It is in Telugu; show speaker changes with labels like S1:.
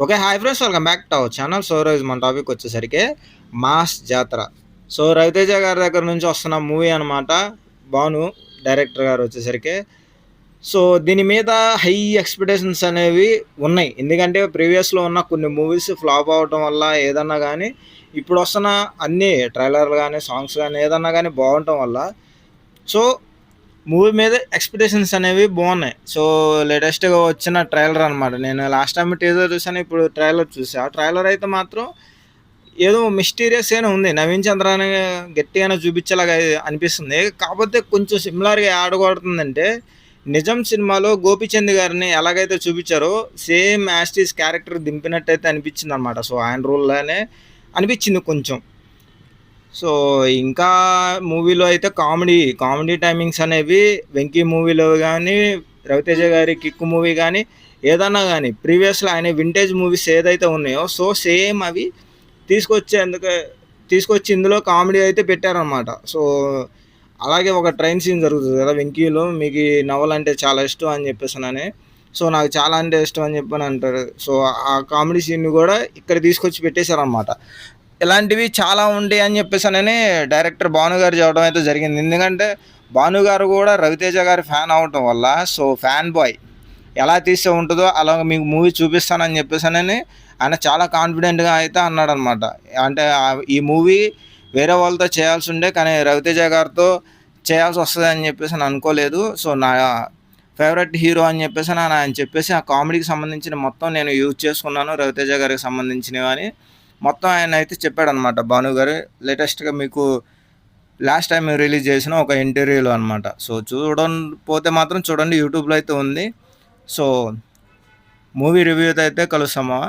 S1: Okay. Hi friends, welcome back to our channel. So ఈరోజు మన టాపిక్ వచ్చేసరికి మాస్ జాతర. సో రవితేజ గారి దగ్గర నుంచి వస్తున్న మూవీ అనమాట. భాను డైరెక్టర్ గారు వచ్చేసరికి. సో దీని మీద హై ఎక్స్‌పెక్టేషన్స్ అనేవి ఉన్నాయి. ఎందుకంటే ప్రీవియస్‌లో ఉన్న కొన్ని మూవీస్ ఫ్లాప్ అవ్వటం వల్ల ఏదన్నా గానీ, ఇప్పుడు వస్తున్న అన్ని ట్రైలర్‌లు గానీ, సాంగ్స్ గానీ ఏదన్నా గానీ బాగుండటం వల్ల సో మూవీ మీద ఎక్స్‌పెక్టేషన్స్ అనేవి బాగున్నాయి. సో లేటెస్ట్‌గా వచ్చిన ట్రైలర్ అనమాట. నేను లాస్ట్ టైమ్ టీజర్ చూసాను. ఇప్పుడు ట్రైలర్ చూసా. ట్రైలర్ అయితే మాత్రం ఏదో మిస్టీరియస్ గానే ఉంది. నవీన్ చంద్రని గట్టిగానే చూపించేలాగా అనిపిస్తుంది. కాకపోతే కొంచెం సిమిలర్‌గా యాడ కొడుతుందంటే, 'నిజం' సినిమాలో గోపీచంద్ గారిని ఎలాగైతే చూపించారో సేమ్ యాజ్ టీజ్ క్యారెక్టర్ దింపినట్టయితే అనిపించిందనమాట. సో ఆయన రోల్‌లోనే అనిపించింది కొంచెం. సో ఇంకా మూవీలో అయితే కామెడీ టైమింగ్స్ అనేవి 'వెంకీ' మూవీలో గానీ, 'రవితేజ' గారి 'కిక్' మూవీ గానీ, ఏదన్నా గానీ ప్రీవియస్‌లో ఆయన వింటేజ్ మూవీస్ ఏదైతే ఉన్నాయో సో సేమ్ అవి తీసుకొచ్చేందుకు తీసుకొచ్చి ఇందులో కామెడీ అయితే పెట్టారనమాట. సో అలాగే ఒక ట్రైన్ సీన్ జరుగుతది కదా 'వెంకీలో', మీకు ఈ నవలంటే చాలా ఇష్టం అని చెప్పేసనని. సో నాకు చాలా అంటే ఇష్టం అని చెప్పని అంటారు. సో ఆ కామెడీ సీన్‌ని గూడా ఇక్కడ తీసుకొచ్చి పెట్టేశారనమాట. ఇలాంటివి చాలా ఉంటాయి అని చెప్పేసనని డైరెక్టర్ భాను గారు చెప్పడం అయితే జరిగింది. ఎందుకంటే భాను గారు కూడా రవితేజ గారి ఫ్యాన్ అవ్వటం వల్ల సో ఫ్యాన్ బాయ్ ఎలా తీస్తే ఉంటుందో అలా మీకు మూవీ చూపిస్తానని చెప్పేసనని ఆయన చాలా కాన్ఫిడెంట్‌గా అయితే అన్నాడనమాట. అంటే ఈ మూవీ వేరే వాళ్ళతో చేయాల్సి ఉండే, కానీ రవితేజ గారితో చేయాల్సి వస్తదని చెప్పేసని అనుకోలేదు. సో నా ఫేవరెట్ హీరో అని చెప్పేసని ఆయన చెప్పేసి ఆ కామెడీకి సంబంధించిన మొత్తం నేను యూజ్ చేసుకున్నాను రవితేజ గారికి సంబంధించినవి అని మొత్తం ఆయన అయితే చెప్పాడనమాట భాను గారు. లేటెస్ట్‌గా మీకు లాస్ట్ టైం రిలీజ్ చేసిన ఒక ఇంటర్వ్యూలో అనమాట. సో చూడకపోతే మాత్రం చూడండి, యూట్యూబ్‌లో అయితే ఉంది. సో మూవీ రివ్యూతో అయితే కలుస్తామా.